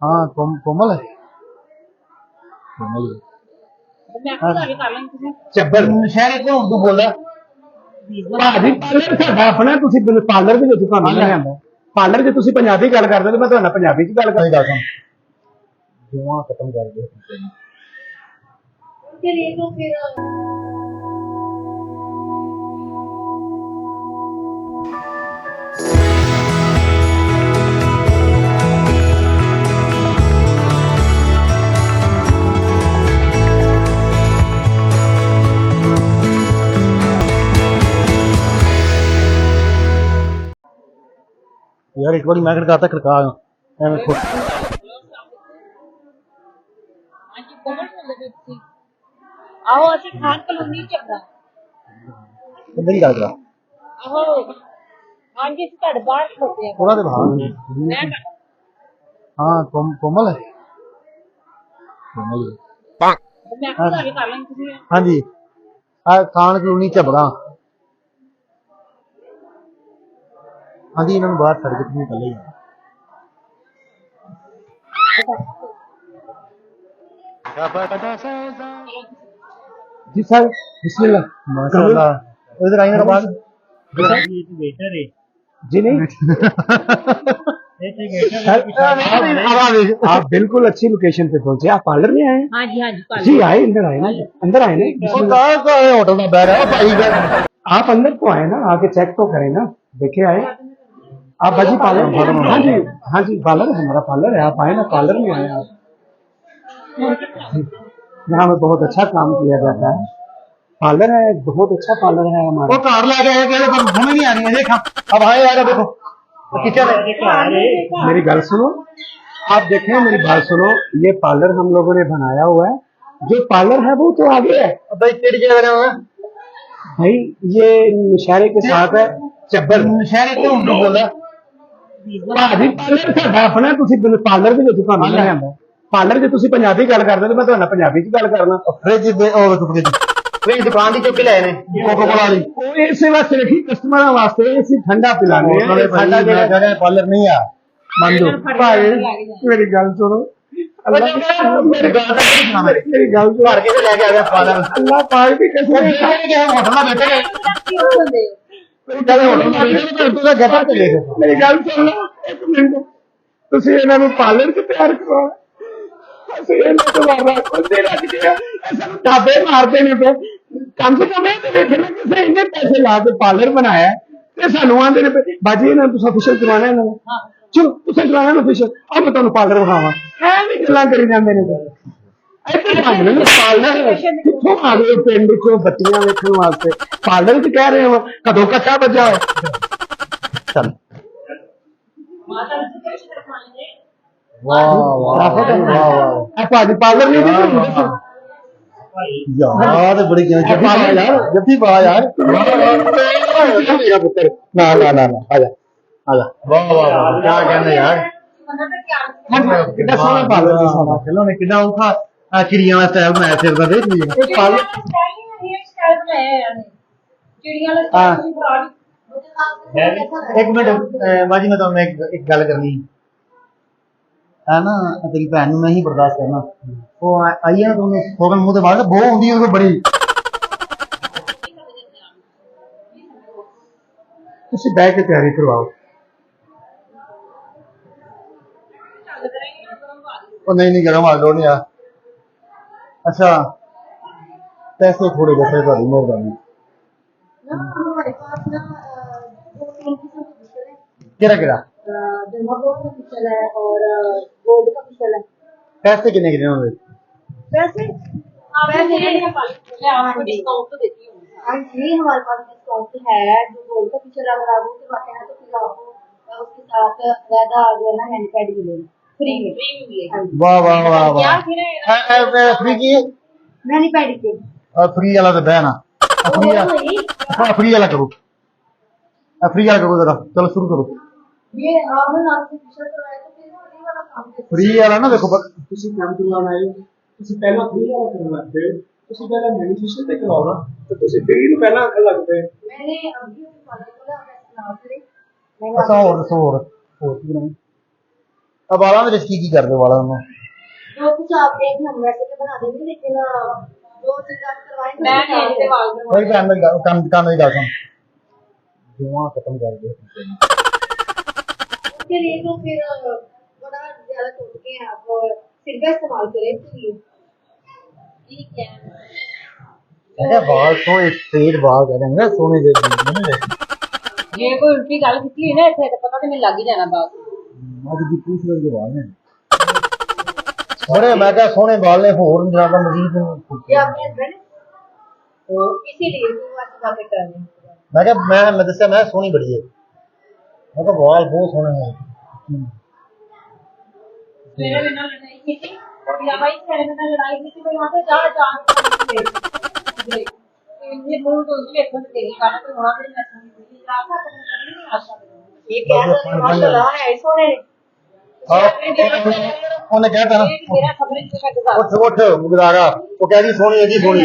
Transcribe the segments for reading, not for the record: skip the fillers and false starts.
हाँ कोमल है। कोमल ਚੱਬਰ ਸ਼ਹਿਰ ਤੋਂ ਉਰਦੂ ਬੋਲਦਾ ਭਾਜੀ ਪਾਰਲਰ ਸਾਡਾ ਆਪਣਾ ਤੁਸੀਂ ਪਾਰਲਰ ਦੇ ਵਿੱਚ ਤੁਹਾਨੂੰ ਨਹੀਂ ਆਉਂਦਾ ਪਾਰਲਰ ਜੇ ਤੁਸੀਂ ਪੰਜਾਬੀ ਗੱਲ ਕਰਦੇ ਤੇ ਮੈਂ ਤੁਹਾਡੇ ਨਾਲ ਪੰਜਾਬੀ ਚ ਗੱਲ ਕਰਦਾ ਦੋਵਾਂ ਖਤਮ ਕਰ ਦਿਓ चलिए तो फिर यार एक बार मैं खड़काता खड़का एवं खुद आओ ਅਸੀਂ ਖਾਨ ਕਲੋਨੀ ਚ ਆਪਣਾ ਕਿੰਨੇ ਦੀ ਗੱਲ ਕਰਾ ਆਹੋ ਹਾਂਜੀ ਅਸੀਂ ਤੁਹਾਡੇ ਬਾਹਰ ਖੜੋਤੇ ਆ ਉਹਨਾਂ ਦੇ ਬਾਹਰ हाँ कोमल है कोमल ਮੈਂ ਕਿਹਾ ਤੁਹਾਡੇ ਕਰ ਲਾਂਗੇ ਤੁਸੀਂ हाँ जी खान कलोनी झबड़ा हाँ जी इन्होंने बाहर सड़क पे निकल ही जी सर बिस्मिल्लाह माशाल्लाह इधर आइए मेरे पास जी नहीं आप बिल्कुल अच्छी लोकेशन पे पहुंचे आप पार्लर में आए हाँ जी जी आए अंदर आए ना अंदर आए ना होटल में बैठ आप अंदर तो आए ना आके चेक तो करें ना देखे आए आप बाजी पार्लर हाँ जी पार्लर है हमारा पार्लर है आप आए ना पार्लर में आए आप यहाँ में बहुत अच्छा काम किया जाता है पार्लर है बहुत अच्छा पार्लर है हमारा वो कार लगे हमें नहीं आ रही है देखा अब आए यार देखो किचन है मेरी गल सुनो आप देखें मेरी बात सुनो ये पार्लर हम लोगों ने बनाया हुआ है जो पार्लर है वो तो आगे है भाई तेरी जगह भाई ये नशहरे के साथ है ਚੱਬਰ ਨਸ਼ਹਿਰੇ ਤੋਂ ਉਰਦੂ ਬੋਲਦਾ ਭਾਜੀ ਪਾਰਲਰ ਸਾਡਾ ਆਪਣਾ ਤੁਸੀਂ ਪਾਰਲਰ ਦੇ ਵਿੱਚ ਤੁਹਾਨੂੰ ਨਹੀਂ ਆਉਂਦਾ ਪਾਰਲਰ ਜੇ ਤੁਸੀਂ ਪੰਜਾਬੀ ਗੱਲ ਕਰਦੇ ਤੇ ਮੈਂ ਤੁਹਾਡੇ ਨਾਲ ਪੰਜਾਬੀ ਚ ਗੱਲ ਕਰਨਾ ਫ੍ਰਿਜ ਦੇ ਉਹ ਫ੍ਰਿਜ ਦੁਕਾਨ ਦੀ ਚੁੱਕ ਕੇ ਲੈ ਨੇ ਕੋਕੋ ਕੋਲਾ ਦੀ ਉਹ ਇਸੇ ਵਾਸਤੇ ਰੱਖੀ ਕਸਟਮਰਾਂ ਵਾਸਤੇ ਅਸੀਂ ਠੰਡਾ ਪਿਲਾਣੇ ਆ ਸਾਡਾ ਜਿਹੜਾ ਪਾਰਲਰ ਨਹੀਂ ਆ ਮੰਨ ਲਓ ਭਾਈ ਮੇਰੀ ਗੱਲ ਸੁਣੋ मेरी गल घर के लेके आ गया पार्लर अल्लाह पाक भी कैसे होटल में बैठे मेरी गल सुन लो एक मिनट ਤੁਸੀਂ ਇਹਨਾਂ ਨੂੰ ਪਾਰਲਰ ਚ ਤਿਆਰ ਕਰਵਾਓ ਅਸੀਂ ਇਹਨਾਂ ਤੋਂ ਵਾਰ ਖੁੱਦੇ ਰੱਜ ਗਿਆ ਸਾਨੂੰ ਢਾਬੇ ਮਾਰਦੇ ਨੇ ਪਏ ਕਮ ਸੇ ਕਮ ਇਹ ਦੇਖਣਾ ਕਿਸੇ ਇੰਨੇ ਪੈਸੇ ਲਾ ਕੇ ਪਾਰਲਰ ਬਣਾਇਆ ਤੇ ਸਾਨੂੰ ਆਂਦੇ ਨੇ ਬਾਜੀ ਇਹਨਾਂ ਨੂੰ ਤੁਸੀਂ ਅਫੀਸ਼ੀਅਲ ਕਰਵਾਉਣਾ ਇਹਨਾਂ ਨੂੰ ਚਲੋ ਤੁਸੀਂ ਕਰਵਾਉਣਾ ਨਾ ਅਫੀਸ਼ੀਅਲ ਆ ਮੈਂ ਤੁਹਾਨੂੰ ਪਾਰਲਰ ਵਿਖਾਵਾਂ ਐ ਵੀ ਗੱਲਾਂ ਕਰੀ ਜਾਂਦੇ ਨੇ ਇੱਥੇ ਭਾਵੇਂ ਨਾ ਪਾਰਲਰ ਕਿੱਥੋਂ ਆ ਗਏ ਪਿੰਡ ਚੋਂ ਬੱਤੀਆਂ ਵੇਖਣ ਵਾਸਤੇ ਪਾਰਲਰ ਚ ਕਹਿ ਰਹੇ ਹੋ ਕਦੋਂ ਕੱਚਾ ਵੱਜਾ ਹੈ ਚੱਲ वाह वाह वाह भाजी पार्लर नहीं यार बड़ी जब भी पा यार मेरा पुत्र ना ना ना ना आजा आजा वाह वाह वाह क्या कहने यार कितना सोना पार्लर सोना चलो ने कितना उठा चिड़िया वाला स्टाइल बनाया फिर का देख लीजिए पार्लर चिड़िया वाला एक मिनट बाजी मैं तुम्हें एक गल करनी है ना तेरी भैन मैं ही बर्दाश्त करना वो आई है ना तुमने फोकन मुंह से बाहर बो होंगी है बड़ी तुसी बैठ के तैयारी करवाओ ओ नहीं गरम आ लो नहीं यार अच्छा पैसे थोड़े जैसे थोड़ी मेहरबानी केड़ा केड़ा है और गोल्ड का पिस्टल है पैसे कितने कितने होंगे वैसे डिस्काउंट तो देती हूँ हाँ जी हमारे पास डिस्काउंट है जो गोल्ड का पिस्टल अगर आप करवाते हैं तो फिर आपको उसके साथ ज्यादा जो है ना हैंड पैड मिलेगा फ्री में वाह वाह वाह वाह फ्री की हैंड पैड के और फ्री वाला तो बहना फ्री वाला करो फ्री वाला करो जरा चलो शुरू करो ये आपने नाम से पिस्टल करवाया तो फिर फ्री वाला काम फ्री वाला ना देखो ਤੁਸੀਂ ਕੰਮ ਕਰਵਾਉਣਾ ਹੈ ਤੁਸੀਂ ਪਹਿਲਾਂ ਫ੍ਰੀ ਵਾਲਾ ਕਰਵਾਉਂਦੇ ਹੋ ਤੁਸੀਂ ਪਹਿਲਾਂ ਮੈਨੂਫੈਕਚਰ ਤੇ ਕਰਵਾਉਣਾ ਤੇ ਤੁਸੀਂ ਫ੍ਰੀ ਨੂੰ ਪਹਿਲਾਂ ਅੱਖ ਲੱਗਦੇ मैंने अभी वाला बोला नाम से ਅੱਛਾ ਹੋਰ ਕੀ ਨਹੀਂ अब वालों में की कर दो वालों में जो कुछ आप देख हम वैसे तो बना देंगे लेकिन जो चीज आप करवाएंगे मैं नहीं इनके वाल कोई काम नहीं काम नहीं करता धुआं खत्म कर दे उसके लिए तो फिर बड़ा ज्यादा सोच के आप सिर का इस्तेमाल करें इसके लिए ठीक है अरे बाल तो एक स्ट्रेट बाल कह देंगे सोने दे ਜੇ ਕੋਈ ਉਲਟੀ ਗੱਲ ਕੀਤੀ ਹੋਈ ਨਾ ਇੱਥੇ ਤਾਂ ਪਤਾ ਤੇ ਮੈਨੂੰ ਲੱਗ ਹੀ ਜਾਣਾ ਬਾਤ आज की पूछ रहे के बाल ने बड़े मैं क्या सोने बाल ने होर ज्यादा मजीद ये आपके हस्बैंड तो इसीलिए वो ऐसी बातें कर रहे हैं मैं क्या मैं दसा मैं सोनी बड़ी है मैं तो बाल बहुत सोने हैं मेरे में ना लड़ाई की थी या भाई मेरे में ना लड़ाई की थी तो वहां पे जा ये मूल तो उसके एक बंद तेरी गाना तो वहां पे मैं सुनी रास्ता तो नहीं आशा ये क्या माशाल्लाह है सोने उन्हें क्या कहना मेरा खबर है का गुजार उठ उठ गुजारा वो कह रही सोनी है जी सोनी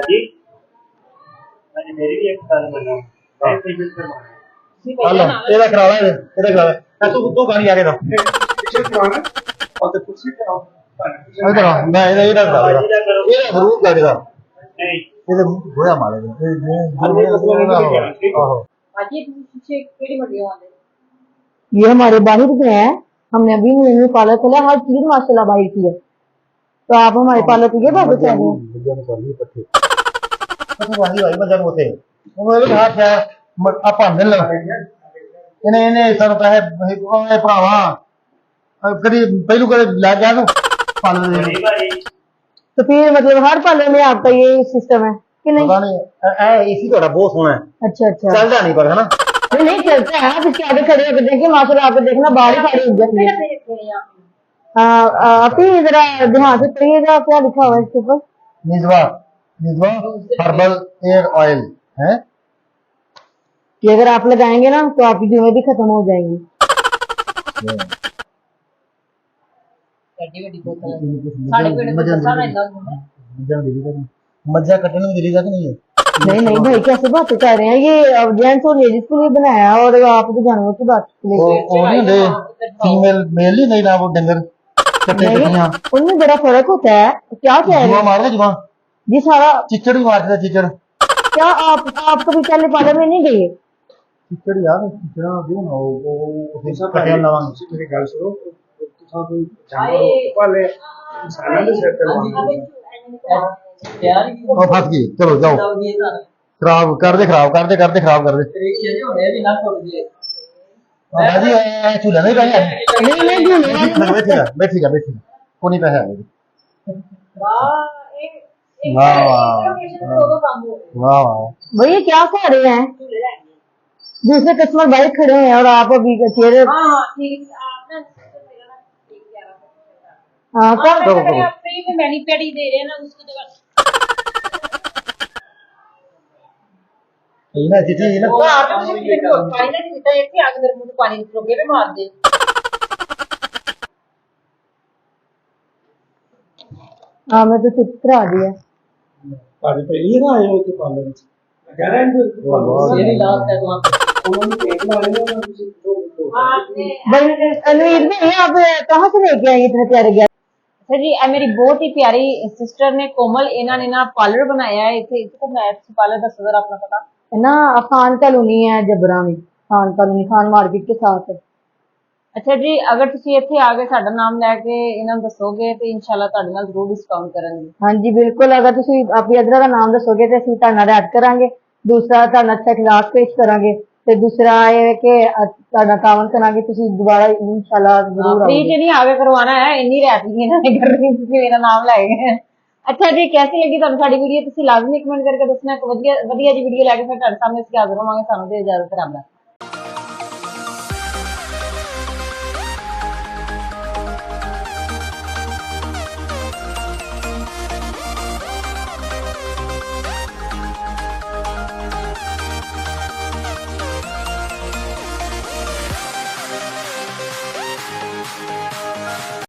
जी मैंने मेरी भी एक साल बना मैं पेमेंट करवाना हेलो तेरा कराना है तेरा कराना तू गाड़ी आगे ना पिक्चर करवाना और तो कुछ भी कराओ इधर आ मैं इधर करा ये जरूर करेगा नहीं ये गोया मारेगा आहो अजी पीछे केड़ी मडियो वाले ये हमारे बाहिर में है हमने अभी में पार्लर खोला हर चीज माशाल्लाह बाहिर की है तो आप हमारे पार्लर को ये बात बता रहे हैं बुढ़िया ने कर ली पट्टी तो वही भाई मजा होते वो भी हाथ है आप अंदर लगा इन्हें इन्हें सर पैसे ओए भरावा कभी पहलू करे ला गया तो पार्लर नहीं भाई तो फिर मतलब हर पार्लर में आपका ये सिस्टम है कि नहीं पता नहीं ए एसी थोड़ा बहुत सोना है अच्छा अच्छा चलता नहीं पर है ना नहीं नहीं चलता है आप इसके आगे खड़े होकर देखिए माशाल्लाह आपको देखना बाहर ही खड़ी हो जाती है आप ही जरा ध्यान से पढ़िएगा क्या लिखा हुआ है इसके ऊपर निजवा निजवा हर्बल एयर ऑयल है कि अगर आप लगाएंगे ना तो आपकी बीमारी खत्म हो जाएंगी एडी बड़ी बोतल साढ़े पेड़ पे सारा इतना घूमना मज्जा कटने में दिलेगा कि नहीं है नहीं नहीं भाई कैसे बातें कर रहे हैं ये जेंट्स और लेडीज के लिए बनाया है और आप तो जानवरों की बात के वो लिए नहीं होंगे फीमेल मेल नहीं ना वो डंगर कट्टे कट्टियां उनमें बड़ा फर्क होता है क्या कह रहे जुआ हैं मार दे जुआ जी सारा चिचड़ भी मारते थे चिचड़ क्या आप कभी पहले पार्लर में नहीं गए चिचड़ यार चिचड़ा भी ना वो कटिया लवांगे मेरी गल सुनो तुसा कोई जानवर वाले इंसानां दे सेट करवाना यार और फंस गई चलो जाओ खराब कर दे खराब कर दे होने भी ना छोड़ दिए बाजी चूल्हा नहीं पाया नहीं नहीं क्यों नहीं बैठेगा को नहीं पैसा है वाह एक वाह, वाह, लोकेशन में दो काम हो गए वाह वाह भैया क्या कह रहे हैं दूसरे कस्टमर बाहर खड़े हैं और आप अभी चेहरे हां ठीक आपने मेरा ना ठीक कह रहा हाँ था क्या फ्री में मैनिपेडी दे रहे हैं ना उसकी जगह ये ना चिची ये ना वो आपने मुझे कितने पानी नहीं पीता एक ही आगे मेरे मुंह में पानी निकलोगे भी मार दे हाँ मैं तो चुप करा दिया पानी पे ये ना आयो तो पाले कह रहे हैं ये भी लास्ट है वहां उन्होंने पेट मारे ना तो आपने भाई अनुवीर में आप कहाँ से लेके आए इतने प्यारे गैस सर जी ਇਹ ਮੇਰੀ ਬਹੁਤ ਹੀ ਪਿਆਰੀ ਸਿਸਟਰ ਨੇ ਕੋਮਲ ਇਹਨਾਂ ਨੇ ਨਾ ਪਾਰਲਰ ਬਣਾਇਆ ਹੈ ਇੱਥੇ ਇੱਥੇ ਮੈਂ ਪਾਰਲਰ ਦੱਸੋ जरा अपना पता है ना खान कॉलोनी है जबरा में खान कॉलोनी खान मार्केट के साथ है ਅੱਛਾ ਜੀ ਅਗਰ ਤੁਸੀਂ ਇੱਥੇ ਆ ਕੇ ਸਾਡਾ ਨਾਮ ਲੈ ਕੇ ਇਹਨਾਂ ਨੂੰ ਦੱਸੋਗੇ ਤੇ ਇਨਸ਼ਾਅੱਲਾ ਤੁਹਾਡੇ ਨਾਲ ਜ਼ਰੂਰ ਡਿਸਕਾਊਂਟ ਕਰਾਂਗੇ हाँ जी बिल्कुल अगर तुम अपनी अदरा का नाम दसोगे तो असं तुहाडे नाल ऐड करांगे दूसरा तुहाडा अच्छा इखलास पेश करांगे ते दूसरा ये है कि तुहाडा तावन करांगे तुसीं दोबारा इंशाल्लाह जरूर फ्री आओगे च नहीं आगे करवाना है इन्नी रियायत नहीं इन्होंने करनी ਤੁਸੀਂ ਮੇਰਾ ਨਾਮ ਲੈ ਗਏ ਅੱਛਾ ਜੀ कैसी लगी ਤੁਹਾਨੂੰ ਸਾਡੀ ਵੀਡੀਓ ਤੁਸੀਂ ਲਾਜ਼ਮੀ ਕਮੈਂਟ ਕਰਕੇ ਦੱਸਣਾ ਇੱਕ ਵਧੀਆ ਜੀ ਵੀਡੀਓ ਲੈ ਕੇ ਫਿਰ ਤੁਹਾਡੇ ਸਾਹਮਣੇ ਅਸੀਂ ਹਾਜ਼ਰ ਹੋਵਾਂਗੇ ਸਾਨੂੰ ਤੇ ਇਜਾਜ਼ਤ ਰੱਬ